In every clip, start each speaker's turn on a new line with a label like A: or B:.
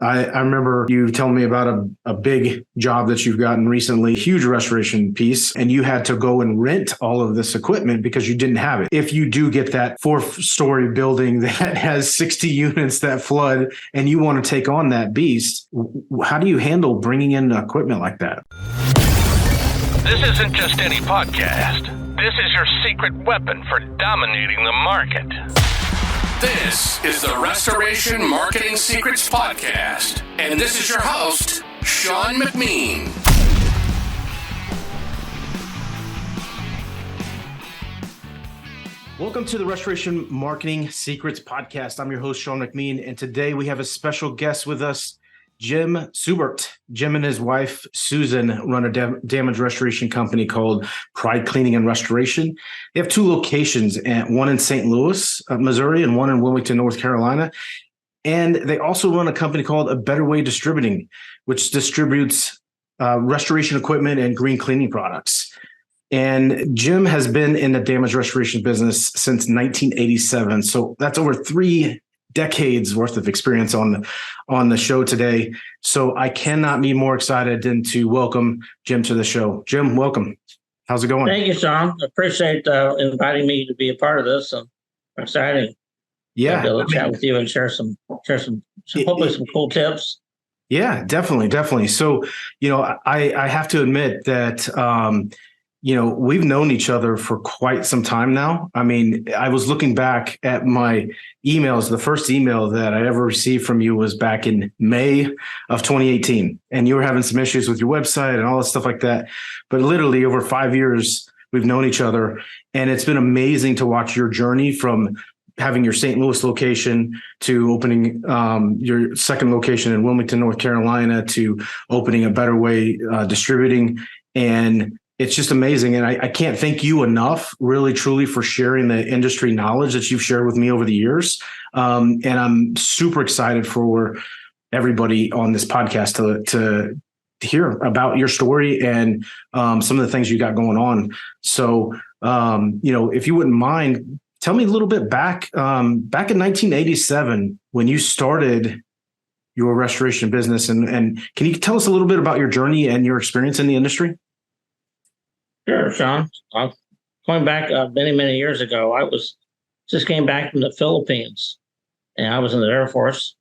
A: I remember you telling me about a big job that you've gotten recently, huge restoration piece, and you had to go and rent all of this equipment because you didn't have it. If you do get that 4-story building that has 60 units that flood and you want to take on that beast, how do you handle bringing in equipment like that?
B: This isn't just any podcast. This is your secret weapon for dominating the market.
C: This is the Restoration Marketing Secrets Podcast, and this is your host, Sean McMeen.
A: Welcome to the Restoration Marketing Secrets Podcast. I'm your host, Sean McMeen, and today we have a special guest with us, Jim Seubert. Jim and his wife, Susan, run a damage restoration company called Pride Cleaning and Restoration. They have 2 locations, one in St. Louis, Missouri, and one in Wilmington, North Carolina. And they also run a company called A Better Way Distributing, which distributes restoration equipment and green cleaning products. And Jim has been in the damage restoration business since 1987. So that's over 3 decades worth of experience on the show today. So I cannot be more excited than to welcome Jim to the show. Jim, welcome. How's it going?
D: Thank you, Sean. I appreciate inviting me to be a part of this. Exciting.
A: Yeah,
D: to be able to chat with you and share some hopefully some cool tips.
A: Yeah, definitely. So, I have to admit that we've known each other for quite some time now. I mean, I was looking back at my emails. The first email that I ever received from you was back in May of 2018. And you were having some issues with your website and all that stuff like that. But literally over 5 years, we've known each other. And it's been amazing to watch your journey from having your St. Louis location to opening your second location in Wilmington, North Carolina, to opening A Better Way Distributing. And it's just amazing. And I can't thank you enough, really, truly, for sharing the industry knowledge that you've shared with me over the years. And I'm super excited for everybody on this podcast to hear about your story and some of the things you got going on. So, if you wouldn't mind, tell me a little bit back in 1987 when you started your restoration business. And can you tell us a little bit about your journey and your experience in the industry?
D: Sure, Sean. Going back many years ago, I just came back from the Philippines, and I was in the Air Force,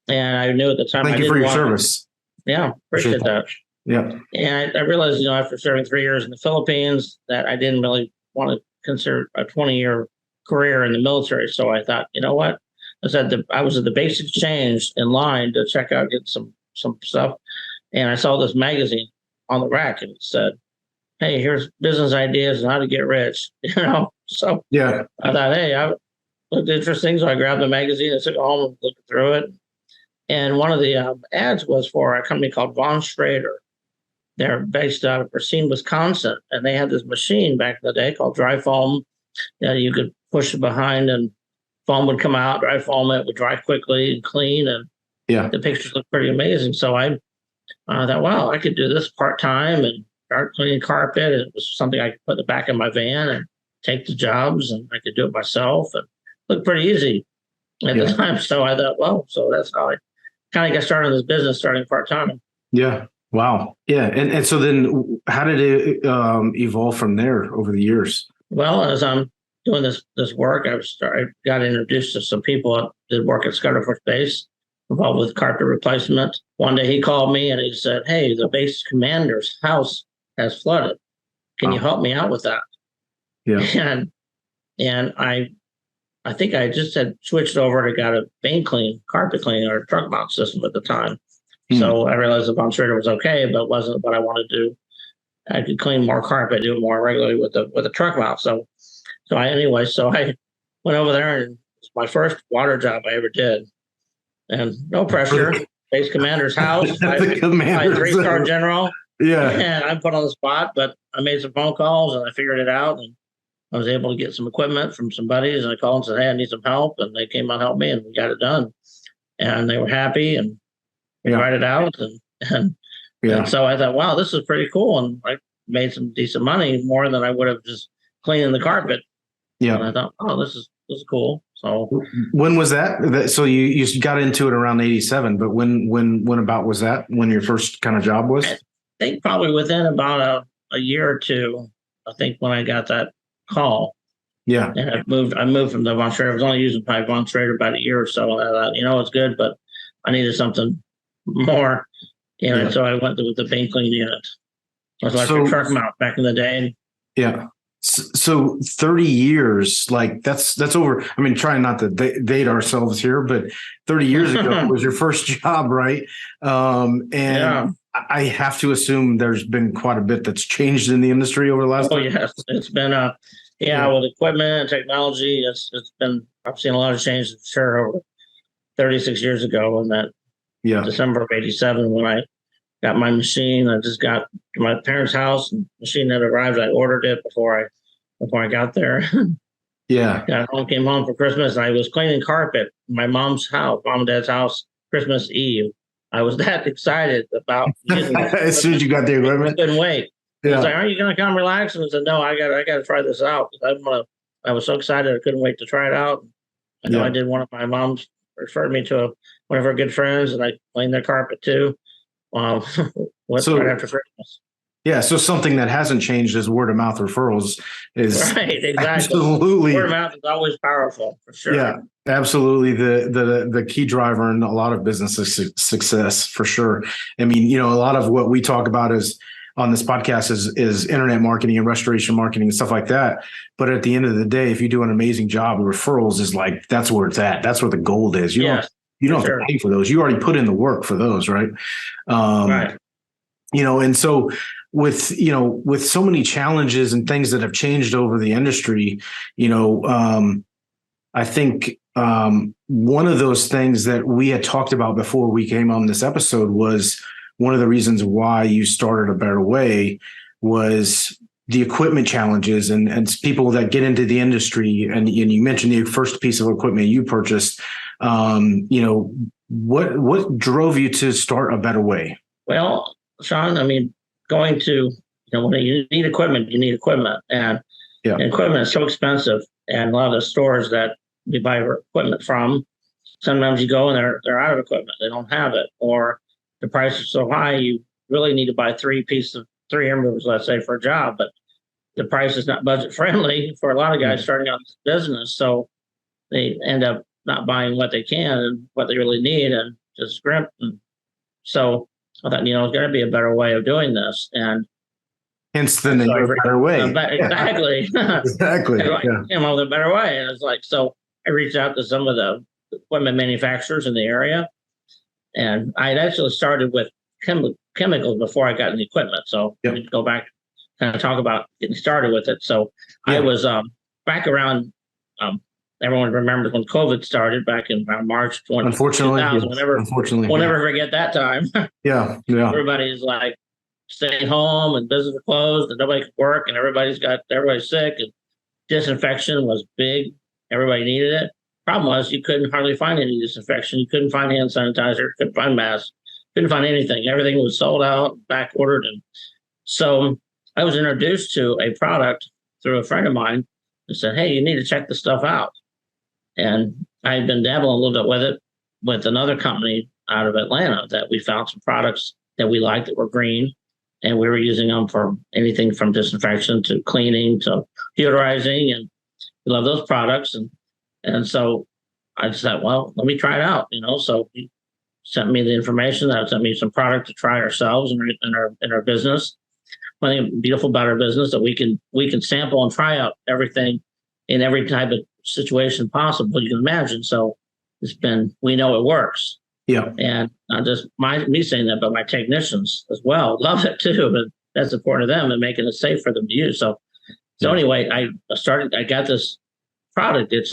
D: and I knew at the time.
A: Thank you for your service.
D: Yeah, appreciate that.
A: Yeah,
D: and I realized, after serving 3 years in the Philippines, that I didn't really want to consider a 20-year career in the military. So I thought, you know what? I was at the basic exchange in line to check out, get some stuff, and I saw this magazine on the rack, and it said, "Hey, here's business ideas and how to get rich." So yeah, I thought, hey, I looked interesting. So I grabbed the magazine and took it home and looked through it. And one of the ads was for a company called Von Schrader. They're based out of Racine, Wisconsin. And they had this machine back in the day called dry foam that you could push it behind and foam would come out, dry foam, it would dry quickly and clean. And the pictures looked pretty amazing. So I thought, wow, I could do this part-time and start cleaning carpet. It was something I could put in the back of my van and take the jobs, and I could do it myself, and it looked pretty easy at the time. So I thought, well, so that's how I kind of got started in this business, starting part-time. Yeah.
A: Wow. Yeah. And so then how did it evolve from there over the years?
D: Well, as I'm doing this work, I got introduced to some people that did work at Scudderford Base, involved with carpet replacement. One day he called me and he said, "Hey, the base commander's house has flooded. Can you help me out with that?" Yeah. And I think I just had switched over to got a carpet cleaning or truck mount system at the time. So I realized the Von Schrader was okay, but wasn't what I wanted to do. I could clean more carpet, do it more regularly with the truck mount. So I went over there, and it's my first water job I ever did. And no pressure, base commander's house. My 3-star general. Yeah. And I'm put on the spot, but I made some phone calls and I figured it out. And I was able to get some equipment from some buddies. And I called and said, "Hey, I need some help." And they came out and helped me, and we got it done. And they were happy, and we tried it out. And so I thought, wow, this is pretty cool. And I made some decent money, more than I would have just cleaning the carpet. Yeah. And I thought, oh, this is cool. So
A: when was that? So you got into it around 87, but when about was that when your first kind of job was?
D: I think probably within about a year or two, I think when I got that call.
A: Yeah.
D: And I moved from the Von Schrader. I was only using probably Von Schrader about a year or so. And I thought, it's good, but I needed something more. And so I went with the paint clean unit. I was like a truck mount back in the day.
A: Yeah. So 30 years, like that's over. I mean, trying not to date ourselves here, but 30 years ago was your first job, right? I have to assume there's been quite a bit that's changed in the industry over the last.
D: Oh, yes. It's been, with equipment and technology, I've seen a lot of change for sure over 36 years ago in that December of 87 when I got my machine. I just got to my parents' house and the machine had arrived. I ordered it before I got there. Got home, came home for Christmas, and I was cleaning carpet in my mom's house, mom and dad's house, Christmas Eve. I was that excited about using it.
A: As soon as you got the equipment.
D: I couldn't wait. I was like, "Aren't you going to come relax?" And I said, "No, I got to try this out." I was so excited, I couldn't wait to try it out. I know I did. One of my moms referred me to one of her good friends, and I cleaned their carpet too. Right after Christmas.
A: Yeah, so something that hasn't changed is word of mouth referrals is
D: right, exactly.
A: Absolutely
D: word of mouth is always powerful for sure.
A: Yeah, absolutely. The key driver in a lot of business success for sure. I mean, a lot of what we talk about is on this podcast is internet marketing and restoration marketing and stuff like that. But at the end of the day, if you do an amazing job, referrals is like that's where it's at. That's where the gold is. You don't have to pay for those. You already put in the work for those, right?
D: Right.
A: And so with so many challenges and things that have changed over the industry, I think one of those things that we had talked about before we came on this episode was one of the reasons why you started A Better Way was the equipment challenges and people that get into the industry. And you mentioned the first piece of equipment you purchased. What drove you to start A Better Way?
D: Well, Sean, I mean, going to, when you need equipment, you need equipment. And equipment is so expensive. And a lot of the stores that we buy equipment from, sometimes you go and they're out of equipment. They don't have it. Or the price is so high, you really need to buy three air movers, let's say, for a job. But the price is not budget friendly for a lot of guys starting out this business. So they end up not buying what they can and what they really need and just scrimp. And so I thought, there's got to be a better way of doing this. And
A: hence the name A Better Way.
D: Exactly.
A: Exactly.
D: The better way. And it's like, so I reached out to some of the equipment manufacturers in the area. And I had actually started with chemicals before I got in the equipment. So we'd go back, kind of talk about getting started with it. So I was back around, everyone remembers when COVID started back in around March 2020.
A: Unfortunately,
D: we'll never forget that time.
A: Yeah.
D: Everybody's like staying home and business closed and nobody could work and everybody's sick and disinfection was big. Everybody needed it. Problem was you couldn't hardly find any disinfection. You couldn't find hand sanitizer, couldn't find masks, couldn't find anything. Everything was sold out, back ordered. And so I was introduced to a product through a friend of mine who said, "Hey, you need to check this stuff out." And I had been dabbling a little bit with it with another company out of Atlanta that we found some products that we liked that were green. And we were using them for anything from disinfection to cleaning to deodorizing. And we love those products. And so I just thought, well, let me try it out, So he sent me the information, that sent me some product to try ourselves in our business. One thing beautiful about our business that we can sample and try out everything in every type of situation possible you can imagine. So we know it works.
A: Yeah.
D: And not just me saying that, but my technicians as well love it too. But that's important to them and making it safe for them to use. So anyway, I got this product. It's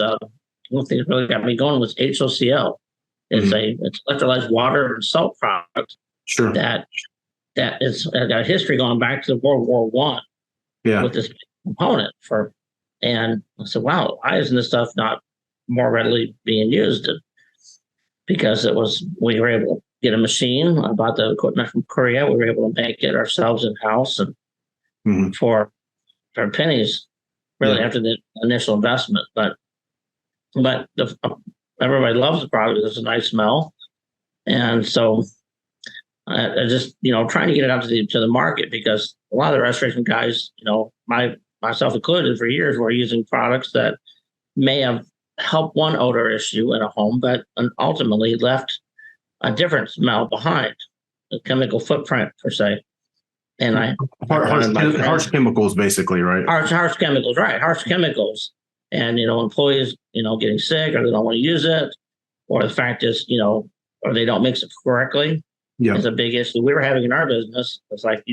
D: one thing that really got me going was HOCl. It's electrolyzed water and salt product.
A: Sure.
D: That is got a history going back to World War I. Yeah. With this component and I said, wow, why isn't this stuff not more readily being used? Because we were able to get a machine. I bought the equipment from Korea. We were able to make it ourselves in house and for pennies, really after the initial investment. But but everybody loves the product. It's a nice smell. And so I just, trying to get it out to the market, because a lot of the restoration guys, myself included, for years were using products that may have helped one odor issue in a home, but ultimately left a different smell behind, a chemical footprint per se. And
A: harsh chemicals, basically, right?
D: Harsh chemicals, right? Harsh chemicals, and employees, getting sick, or they don't want to use it, or the fact is, or they don't mix it correctly. Yeah, it's a big issue we were having in our business. It's like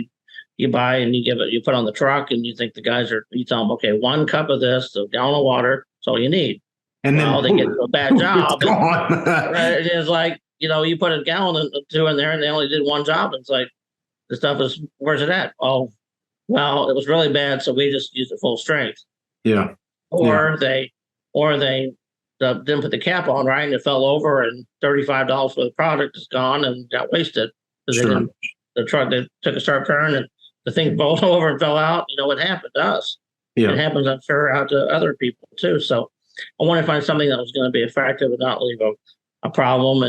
D: you buy and you put on the truck, and you think the guys you tell them, okay, 1 cup of this, a gallon of water, that's all you need. And then they get to a bad job. Right? It's like, you put a gallon or 2 in there, and they only did 1 job. And it's like, the stuff is, where's it at? Oh, well, it was really bad, so we just used it full strength.
A: Yeah.
D: Or they didn't put the cap on right, and it fell over, and $35 for the product is gone and got wasted because the truck, they took a sharp turn and the thing rolled over and fell out. It happened to us. Yeah. It happens, I'm sure, out to other people too. So I want to find something that was going to be effective and not leave a problem,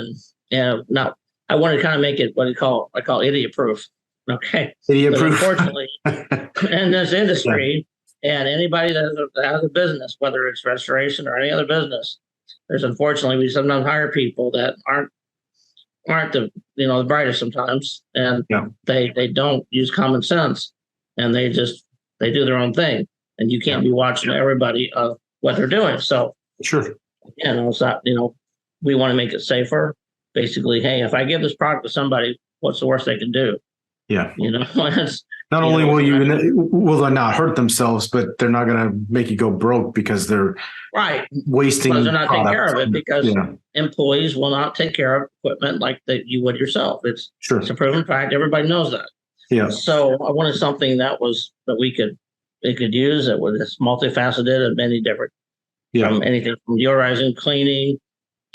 D: and not. I want to kind of make it what I call idiot proof. Okay.
A: Idiot proof.
D: Unfortunately, in this industry, and anybody that has a business, whether it's restoration or any other business, we sometimes hire people that aren't the brightest sometimes, and they don't use common sense, and they do their own thing, and you can't be watching everybody what they're doing. So
A: sure,
D: it's not, we want to make it safer. Basically, hey, if I give this product to somebody, what's the worst they can do?
A: Yeah.
D: Not
A: only will they not hurt themselves, but they're not going to make you go broke because they're wasting.
D: Because they're not taking care of it, because employees will not take care of equipment like that you would yourself. It's a proven fact. Everybody knows that.
A: Yeah.
D: So I wanted something that we could use, that was multifaceted and many different. From anything from deodorizing, cleaning,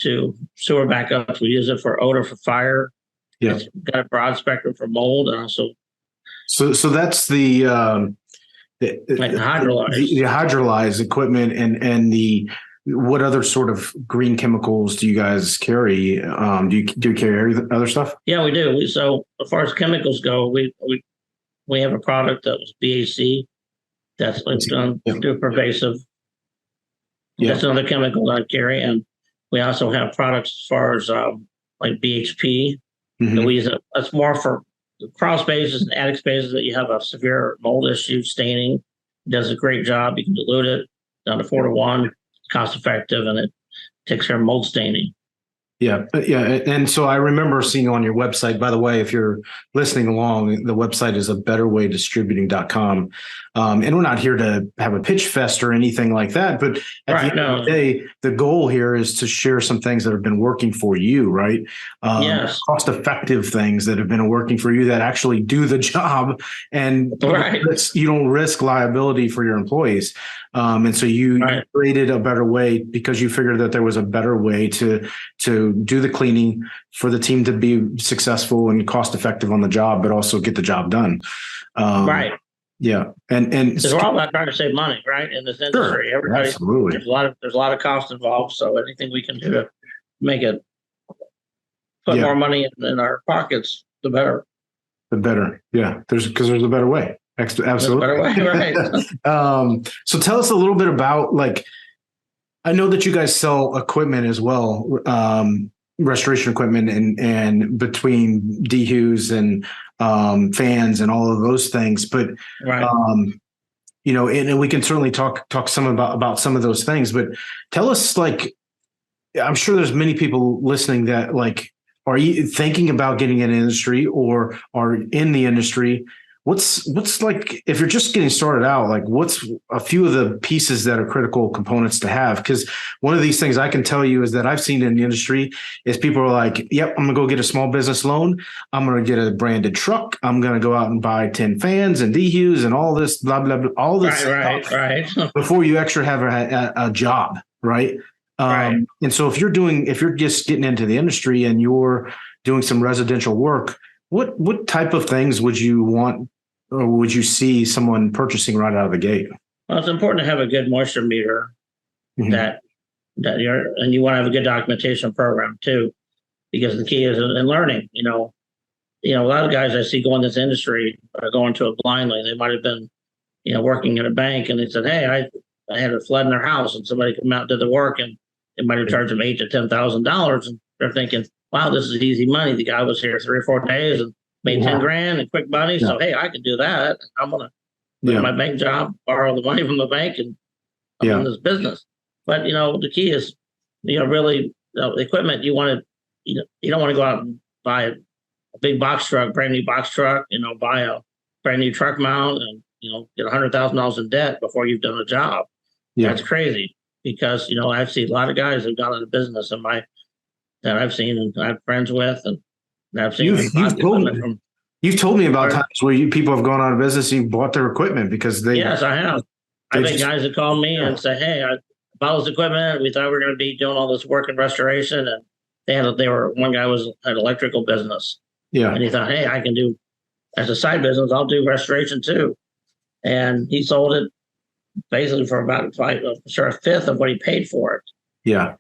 D: to sewer backups. We use it for odor, for fire. Yeah, it's got a broad spectrum for mold, and also.
A: So that's the
D: hydrolyzed.
A: The hydrolyzed equipment, and the what other sort of green chemicals do you guys carry? Do you carry other stuff?
D: Yeah, we do. So as far as chemicals go, we have a product that was BAC that's done through pervasive. Yeah. That's another chemical that I carry, and we also have products as far as like BHP. Mm-hmm. We use it's more for crawl spaces and attic spaces that you have a severe mold issue, staining. It does a great job. You can dilute it down to 4-to-1, cost effective, and it takes care of mold staining.
A: Yeah. And so I remember seeing on your website, by the way, if you're listening along, the website is abetterwaydistributing.com. And we're not here to have a pitch fest or anything like that. But at the end of the day, the goal here is to share some things that have been working for you, right?
D: Yes.
A: Cost-effective things that have been working for you that actually do the job, and you don't risk liability for your employees. And so you created a better way because you figured that there was a better way to do the cleaning for the team to be successful and cost effective on the job, but also get the job done. Yeah. And
D: we're all about trying to save money, right? In this industry,
A: absolutely.
D: There's a lot of cost involved. So anything we can do to make it put more money in our pockets, the better.
A: The better. Yeah. Because there's a better way. Absolutely.
D: Better way, right.
A: So tell us a little bit about, I know that you guys sell equipment as well, restoration equipment, and between dehues and fans and all of those things. But and we can certainly talk some about some of those things. But tell us, I'm sure there's many people listening that are you thinking about getting in an industry or are in the industry? What's if you're just getting started out, what's a few of the pieces that are critical components to have? Because one of these things I can tell you is that I've seen in the industry is people are like, yep, I'm going to go get a small business loan. I'm going to get a branded truck. I'm going to go out and buy 10 fans and dehues and all this, blah, blah, blah, all this stuff before you actually have a job. Right. And so if you're just getting into the industry and you're doing some residential work, what type of things would you want or would you see someone purchasing right out of the gate?
D: Well, it's important to have a good moisture meter that and you want to have a good documentation program too, because the key is in learning. A lot of guys I see go in this industry are going to it blindly. They might have been, working at a bank, and they said, "Hey, I had a flood in their house," and somebody came out and did the work, and they might have charged them $8,000 to $10,000, and they're thinking, "Wow, this is easy money." The guy was here 3 or 4 days and made 10 grand and quick money. So hey, I can do that. I'm gonna quit my bank job, borrow the money from the bank, and I'm in this business. But the key is, really the equipment you want to, you don't want to go out and buy a big box truck, brand new box truck, buy a brand new truck mount and, get $100,000 in debt before you've done a job. Yeah. That's crazy because, I've seen a lot of guys who've gone into business that I've seen and I'm friends with, and I've seen.
A: You've told me about times where people have gone out of business and you bought their equipment because they.
D: Yes, I have. I've had guys that call me and say, "Hey, I bought this equipment. We thought we were going to be doing all this work in restoration," and one guy was an electrical business. Yeah. And he thought, "Hey, I can do as a side business. I'll do restoration too." And he sold it basically for about a fifth of what he paid for it. Yeah.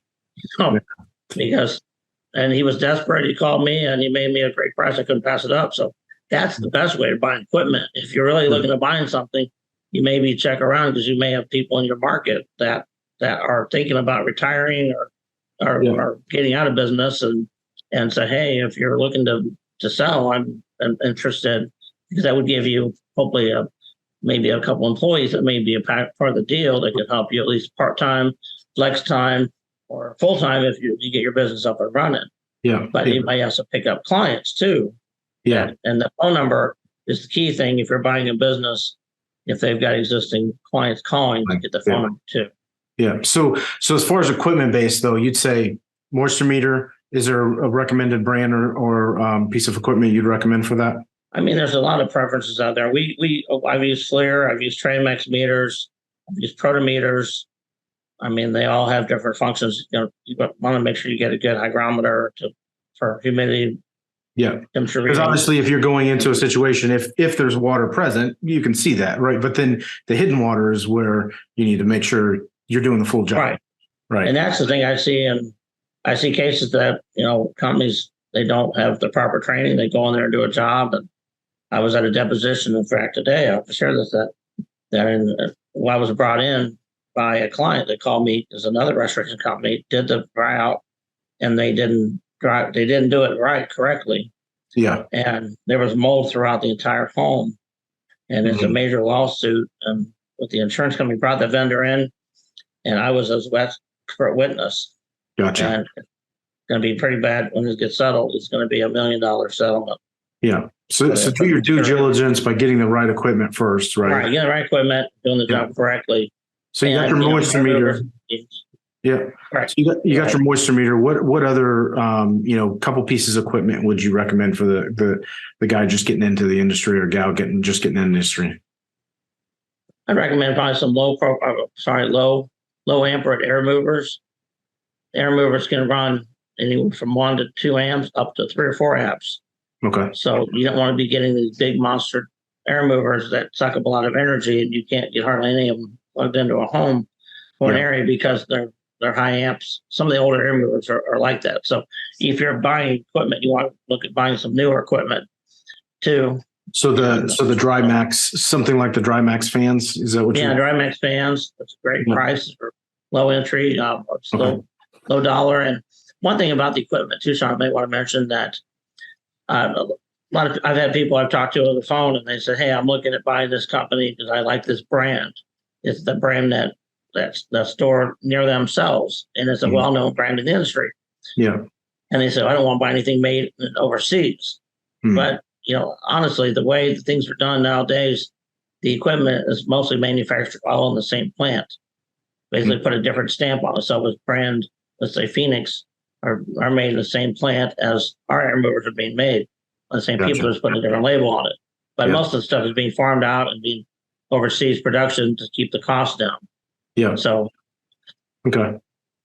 D: And he was desperate. He called me and he made me a great price. I couldn't pass it up. So that's the best way to buy equipment. If you're really looking to buying something, you maybe check around because you may have people in your market that are thinking about retiring or getting out of business and say, "Hey, if you're looking to sell, I'm interested," because that would give you hopefully maybe a couple employees that may be a part of the deal that could help you at least part-time, flex time, or full-time if you get your business up and running. Yeah. But you might also pick up clients too. Yeah. And the phone number is the key thing if you're buying a business, if they've got existing clients calling to get the phone number too.
A: Yeah. So as far as equipment based though, you'd say moisture meter. Is there a recommended brand or piece of equipment you'd recommend for that?
D: I mean, there's a lot of preferences out there. I've used FLIR, I've used Tramex meters, I've used protometers. I mean, they all have different functions. You want to make sure you get a good hygrometer for humidity. Yeah,
A: because obviously, if you're going into a situation, if there's water present, you can see that, right? But then the hidden water is where you need to make sure you're doing the full job, right? And
D: that's the thing I see. And I see cases that companies, they don't have the proper training. They go in there and do a job. And I was at a deposition, in fact, today. I'll share this that I was brought in by a client that called me as another restoration company, did the dry out, and they didn't do it correctly. Yeah. And there was mold throughout the entire home. And it's a major lawsuit. And with the insurance company brought the vendor in, and I was as expert witness. Gotcha. And it's going to be pretty bad when it gets settled. It's going to be $1 million settlement.
A: Yeah. So do your due diligence by getting the right equipment first, right?
D: Right. Getting the right equipment, doing the job correctly.
A: So you got your moisture meter. Yeah. Right. So you got your moisture meter. What other couple pieces of equipment would you recommend for the guy just getting into the industry or gal just getting in the industry?
D: I'd recommend probably some low amperage air movers. Air movers can run anywhere from 1 to 2 amps up to 3 or 4 amps. Okay. So you don't want to be getting these big monster air movers that suck up a lot of energy, and you can't get hardly any of them plugged into a home or an area because they're high amps. Some of the older air movers are like that. So if you're buying equipment, you want to look at buying some newer equipment too.
A: So the Dry Max, something like the Dry Max fans, is that what?
D: Yeah, Dry Max fans. That's a great price for low entry, low dollar. And one thing about the equipment too, Sean, I may want to mention that I've had people I've talked to on the phone, and they say, "Hey, I'm looking at buying this company because I like this brand. It's the brand that's stored near themselves, and it's a well-known brand in the industry." Yeah. And they said, "I don't want to buy anything made overseas." But honestly, the way things are done nowadays, the equipment is mostly manufactured all in the same plant. Basically, put a different stamp on it. So this brand, let's say Phoenix, are made in the same plant as our air movers are being made. The same people just put a different label on it. But most of the stuff is being farmed out and being overseas production to keep the cost down. Yeah. So,
A: okay,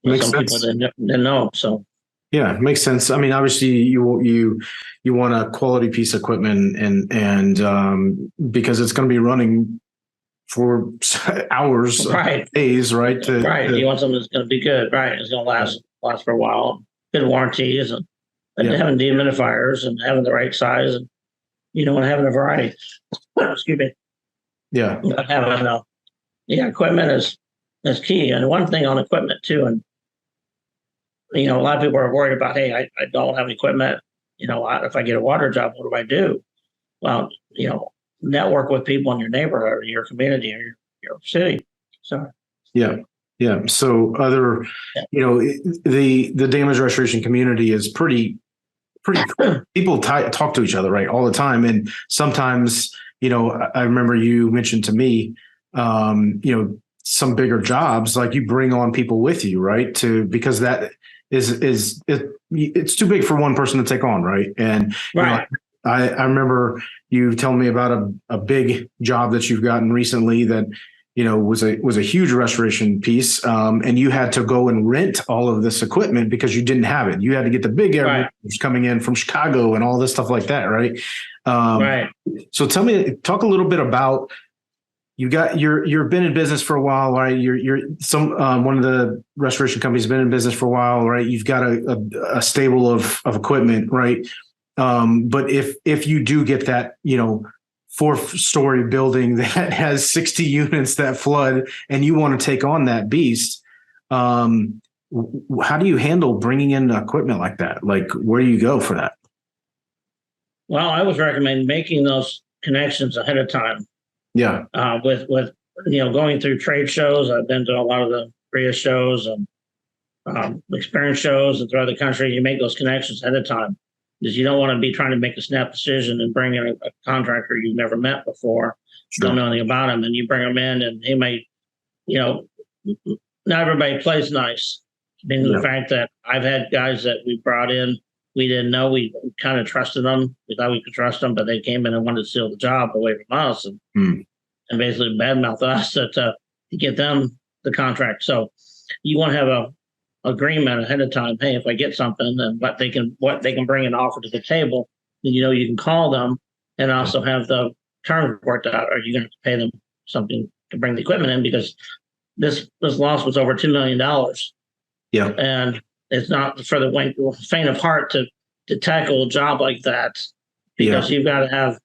D: makes sense. People didn't know. So,
A: yeah, it makes sense. I mean, obviously, you want a quality piece of equipment, and because it's going to be running for hours,
D: Right.
A: days, right?
D: Right. You want something that's going to be good. Right. It's going to last for a while. Good warranties and having dehumidifiers and having the right size and, and having a variety. Excuse me.
A: Yeah.
D: Having equipment is key. And one thing on equipment too, and a lot of people are worried about, hey, I don't have equipment. If I get a water job, what do I do? Well, network with people in your neighborhood or your community or your city. So
A: yeah. So the damage restoration community is pretty people talk to each other, right, all the time. And sometimes, I remember you mentioned to me, some bigger jobs, like you bring on people with you, right? Because that it's too big for one person to take on, right? And
D: right.
A: I remember you telling me about a big job that you've gotten recently that was a huge restoration piece, and you had to go and rent all of this equipment because you didn't have it. You had to get the big air coming in from Chicago and all this stuff like that, right?
D: Right.
A: So talk a little bit about. You've been in business for a while, right? You're one of the restoration companies been in business for a while, right? You've got a stable of equipment, right? But if you do get that, 4-story building that has 60 units that flood and you want to take on that beast, how do you handle bringing in equipment like that? Like, where do you go for that?
D: Well, I would recommend making those connections ahead of time.
A: Yeah.
D: With going through trade shows. I've been to a lot of the RIA shows and experience shows and throughout the country. You make those connections ahead of time because you don't want to be trying to make a snap decision and bring in a contractor you've never met before, don't know anything about him, and you bring him in and he may, not everybody plays nice. The fact that I've had guys that we brought in, we didn't know, we kind of trusted them. We thought we could trust them, but they came in and wanted to steal the job away from us and basically badmouth us to get them the contract. So you want to have a agreement ahead of time. Hey, if I get something and what they can bring and offer to the table, then you can call them and also have the terms worked out. Are you going to pay them something to bring the equipment in? Because this loss was over $2 million.
A: Yeah,
D: and it's not for the faint of heart to tackle a job like that because you've got to have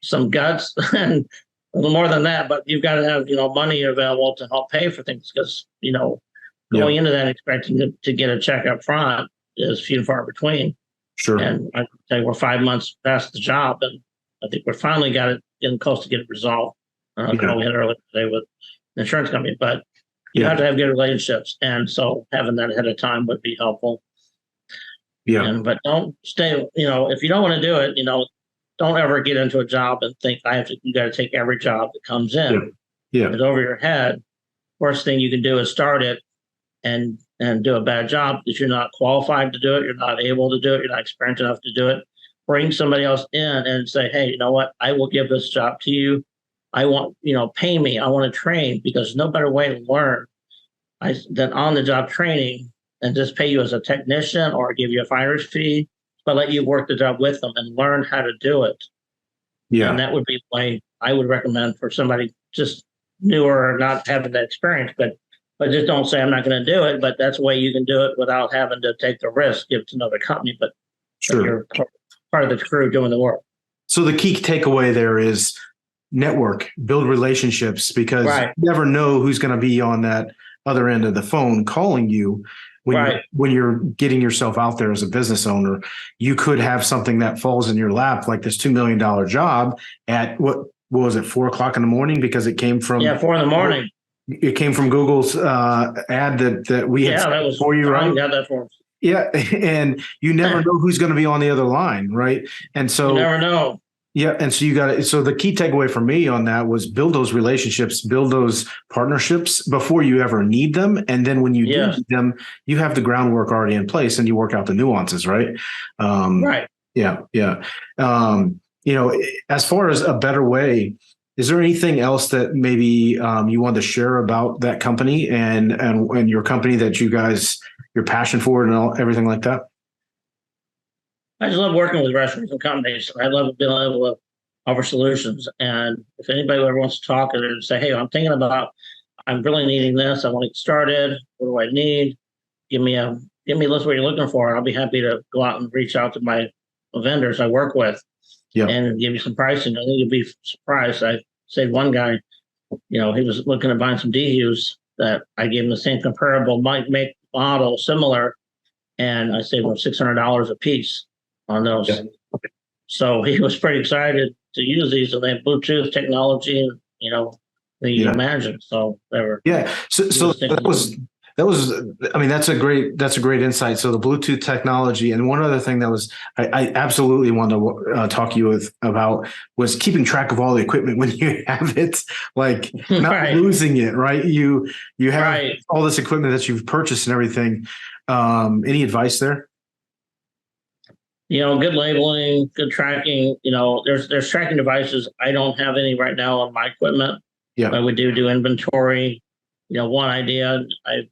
D: some guts and a little more than that, but you've got to have, money available to help pay for things because, going into that expecting to get a check up front is few and far between.
A: Sure.
D: And I can tell you we're 5 months past the job and I think we're finally getting close to get it resolved. We had earlier today with the insurance company, but you have to have good relationships. And so having that ahead of time would be helpful. Yeah. But don't stay, if you don't want to do it, don't ever get into a job and think you got to take every job that comes in. Yeah. It's over your head. Worst thing you can do is start it and do a bad job because you're not qualified to do it. You're not able to do it. You're not experienced enough to do it. Bring somebody else in and say, hey, you know what? I will give this job to you. I want, pay me. I want to train because there's no better way to learn than on-the-job training and just pay you as a technician or give you a finder's fee, but let you work the job with them and learn how to do it. Yeah. And that would be the way I would recommend for somebody just newer or not having that experience, but just don't say I'm not going to do it, but that's the way you can do it without having to take the risk, give it to another company, but you're part of the crew doing the work.
A: So the key takeaway there is network, build relationships, because you never know who's going to be on that other end of the phone calling you when you're getting yourself out there as a business owner. You could have something that falls in your lap, like this $2 million job at what was it, 4 o'clock in the morning, because it came from
D: 4 in the morning.
A: It came from Google's ad that we had
D: that was
A: for you, right?
D: Yeah, that for.
A: Yeah, and you never know who's going to be on the other line, right? And so
D: you never know.
A: Yeah, and so you got to. So the key takeaway for me on that was build those relationships, build those partnerships before you ever need them, and then when you do need them, you have the groundwork already in place, and you work out the nuances, right?
D: Right.
A: Yeah. As far as a better way, is there anything else that maybe you want to share about that company and your company that you guys, your passion for it and everything like that?
D: I just love working with restoration companies. I love being able offer solutions. And if anybody ever wants to talk and say, hey, I'm really needing this. I want to get started. What do I need? Give me a list of what you're looking for. I'll be happy to go out and reach out to my vendors I work with and give you some pricing. I think you'll be surprised. I saved one guy, he was looking at buying some DHUs that I gave him the same comparable make model similar, and I saved him $600 a piece on those. Yeah. So he was pretty excited to use these, and they have Bluetooth technology, and that you imagine. So they were
A: So that was I mean, that's a great insight. So the Bluetooth technology, and one other thing that was I absolutely wanted to talk to you about was keeping track of all the equipment when you have it, like not losing it, right? You have all this equipment that you've purchased and everything. Any advice there?
D: Good labeling, good tracking. There's tracking devices. I don't have any right now on my equipment. Yeah, but we do inventory. One idea I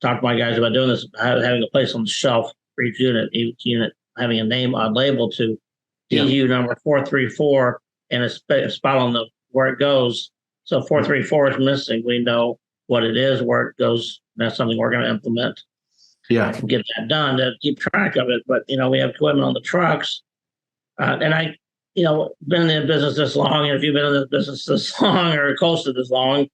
D: talked to my guys about doing this, having a place on the shelf for each unit, having a name on label to DU number 434 and a spot on where it goes. So 434 is missing. We know what it is, where it goes. That's something we're going to implement. Yeah, get that done to keep track of it. But we have equipment on the trucks, and I, been in the business this long. And if you've been in the business this long or close to this long,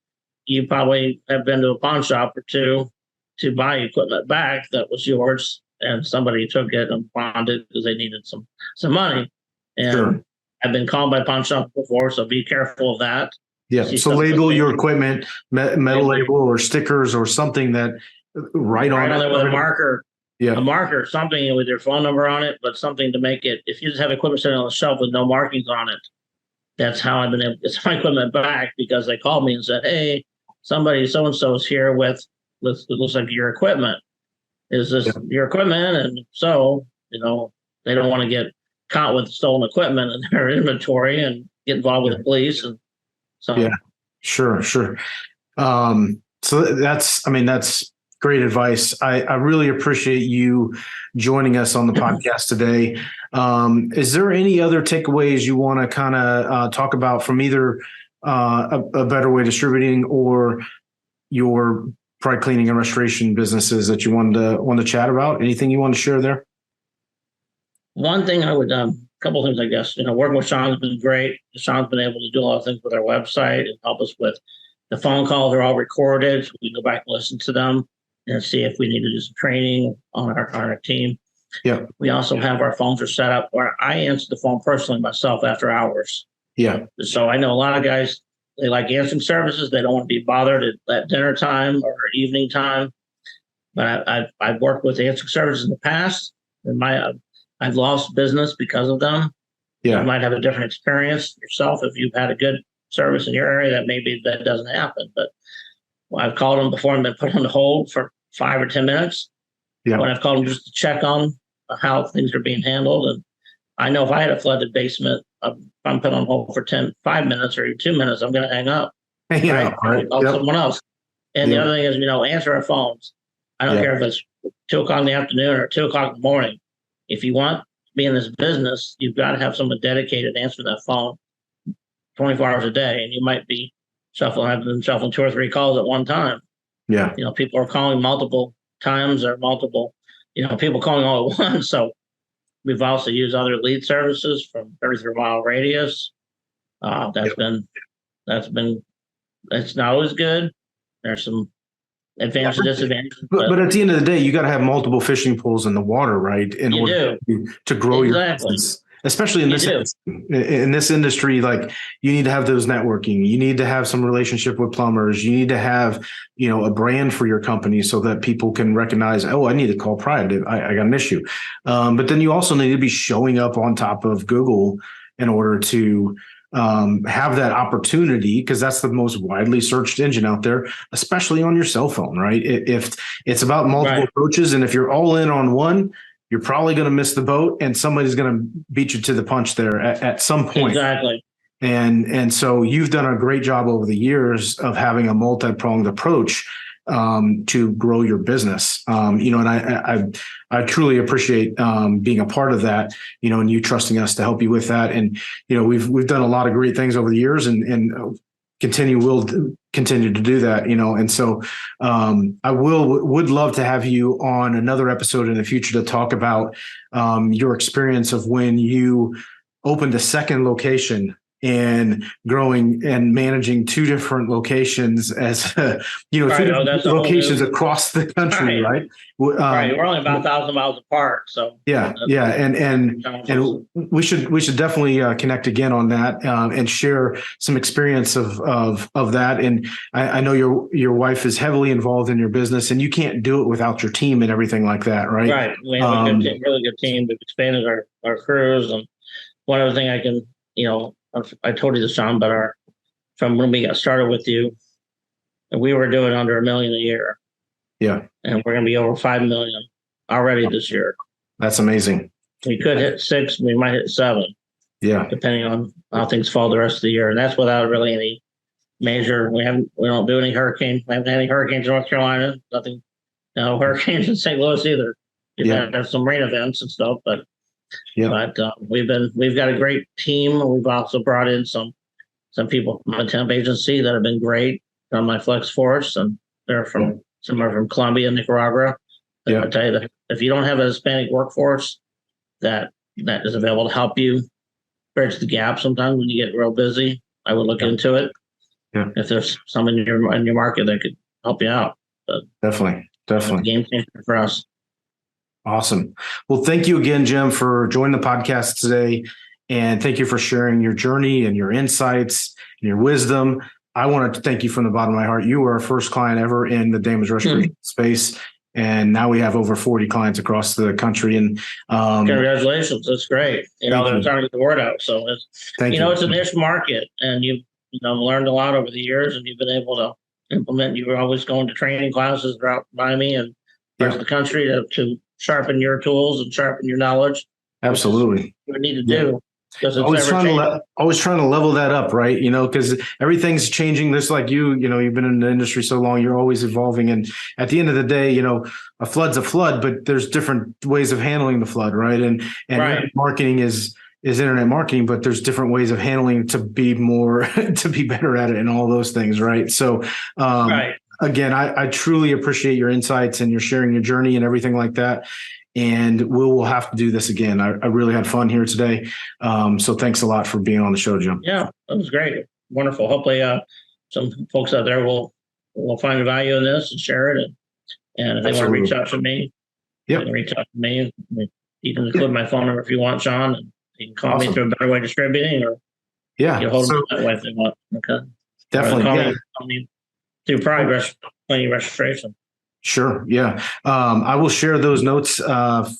D: you probably have been to a pawn shop or two to buy equipment back that was yours, and somebody took it and pawned it because they needed some money. And I've been called by pawn shops before, so be careful of that.
A: Yeah. So label your equipment, metal label or stickers or something that right on
D: there with a marker. Yeah. A marker, something with your phone number on it, but something to make it. If you just have equipment sitting on the shelf with no markings on it, that's how I've been able to get my equipment back, because they called me and said, "Hey, somebody so and so is here with it looks like your equipment. Is this your equipment?" And so they don't want to get caught with stolen equipment in their inventory and get involved with the police. And so
A: sure. So that's great advice. I really appreciate you joining us on the podcast today. Is there any other takeaways you want to kind of talk about from either a Better Way Distributing or your pride cleaning and restoration businesses that you want to chat about? Anything you want to share there?
D: One thing I would, a couple of things, I guess. Working with Sean's been great. Sean's been able to do a lot of things with our website and help us with the phone calls. Are all recorded, so we can go back and listen to them and see if we need to do some training on our team. Yeah. We also have our phones are set up where I answer the phone personally myself after hours. Yeah. So I know a lot of guys, they like answering services. They don't want to be bothered at dinner time or evening time. But I've worked with answering services in the past, and I've lost business because of them. Yeah. You might have a different experience yourself if you've had a good service in your area. That maybe that doesn't happen. But I've called them before and been put on hold for 5 or 10 minutes. Yeah. When I've called them just to check on how things are being handled. And I know if I had a flooded basement, if I'm put on hold for 5 minutes or even 2 minutes, I'm going to hang up. Right? Call someone else. And the other thing is, answer our phones. I don't care if it's 2 o'clock in the afternoon or 2 o'clock in the morning. If you want to be in this business, you've got to have someone dedicated to answer that phone 24 hours a day. And you might be shuffling 2 or 3 calls at one time. Yeah. People are calling multiple times or multiple, people calling all at once. So we've also used other lead services from 33-mile radius. It's not always good. There's some advantages and disadvantages.
A: But at the end of the day, you got to have multiple fishing pools in the water, right? In order to grow your business. Especially in this industry, like you need to have those networking. You need to have some relationship with plumbers. You need to have, a brand for your company so that people can recognize, oh, I need to call Pride. I got an issue. But then you also need to be showing up on top of Google in order to have that opportunity, because that's the most widely searched engine out there, especially on your cell phone, right? If it's about multiple approaches, and if you're all in on one, you're probably going to miss the boat, and somebody's going to beat you to the punch there at some point.
D: Exactly.
A: And so you've done a great job over the years of having a multi-pronged approach. to grow your business. And I truly appreciate being a part of that, and you trusting us to help you with that. And, we've done a lot of great things over the years and will continue to do that, and so I would love to have you on another episode in the future to talk about your experience of when you opened a second location and growing and managing two different locations as two different locations across the country, right?
D: Right, we're only about 1,000 miles apart, so
A: and we should definitely connect again on that and share some experience of that. And I know your wife is heavily involved in your business, and you can't do it without your team and everything like that, right?
D: Right, we have a really good team. We've expanded our crews, and one other thing I can, I told you this, Sean, but from when we got started with you, we were doing under $1 million a year.
A: Yeah.
D: And we're going to be over 5 million already this year.
A: That's amazing.
D: We could hit 6, we might hit 7.
A: Yeah.
D: Depending on how things fall the rest of the year. And that's without really any major, we don't do any hurricanes. We haven't had any hurricanes in North Carolina. Nothing, no hurricanes in St. Louis either. We've had some rain events and stuff, but we've got a great team. We've also brought in some people from the temp agency that have been great on my flex force, and some are from Colombia, Nicaragua. I tell you that if you don't have a Hispanic workforce that is available to help you bridge the gap, sometimes when you get real busy, I would look into it. Yeah. If there's someone in your market that could help you out, but
A: definitely
D: game changer for us.
A: Awesome. Well, thank you again, Jim, for joining the podcast today. And thank you for sharing your journey and your insights and your wisdom. I wanted to thank you from the bottom of my heart. You were our first client ever in the damage restoration space. And now we have over 40 clients across the country. And
D: congratulations. That's great. They're trying to get the word out. So it's a niche market, and you've learned a lot over the years, and you've been able to implement. You were always going to training classes throughout Miami and parts of the country to sharpen your tools and sharpen your knowledge.
A: Absolutely.
D: We need to do.
A: Always trying to level that up, right? Because everything's changing. Just like you've been in the industry so long, you're always evolving. And at the end of the day, a flood's a flood, but there's different ways of handling the flood, right? And marketing is internet marketing, but there's different ways of handling to be better at it and all those things, right? So, again, I truly appreciate your insights and your sharing your journey and everything like that. And we'll have to do this again. I really had fun here today. So thanks a lot for being on the show, Jim.
D: Yeah, that was great. Wonderful. Hopefully some folks out there will find value in this and share it. And if they want to reach out to me, they can reach out to me. You can include my phone number if you want, Sean. And you can call me through a Better Way Distributing, or you hold me that way if they want. Okay.
A: Definitely.
D: Call me through Plenty Restoration.
A: Sure. Yeah. I will share those notes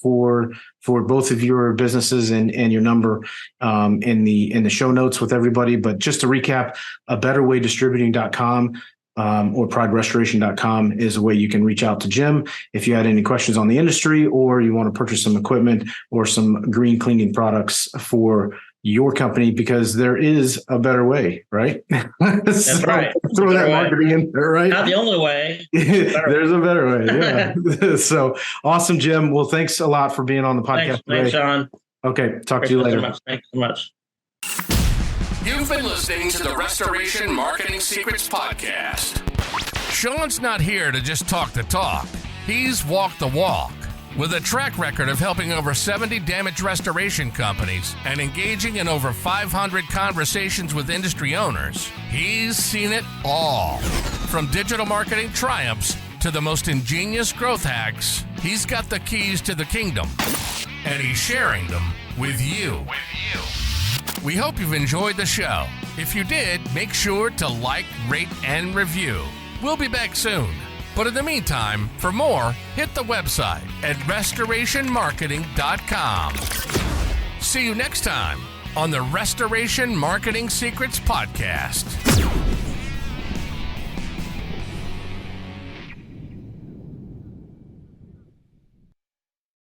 A: for both of your businesses and your number in the show notes with everybody. But just to recap, betterwaydistributing.com or priderestoration.com is a way you can reach out to Jim if you had any questions on the industry, or you want to purchase some equipment or some green cleaning products for your company, because there is a better way, right?
D: That's right.
A: Throw that marketing in there, right?
D: Not the only way.
A: There's a better way. Yeah. So awesome, Jim. Well, thanks a lot for being on the podcast.
D: Thanks, Sean.
A: Okay. Talk to you later.
D: Thanks so much.
C: You've been listening to the Restoration Marketing Secrets Podcast. Sean's not here to just talk the talk. He's walked the walk. With a track record of helping over 70 damage restoration companies and engaging in over 500 conversations with industry owners, he's seen it all. From digital marketing triumphs to the most ingenious growth hacks, he's got the keys to the kingdom, and he's sharing them with you. We hope you've enjoyed the show. If you did, make sure to like, rate, and review. We'll be back soon. But in the meantime, for more, hit the website at restorationmarketing.com. See you next time on the Restoration Marketing Secrets Podcast.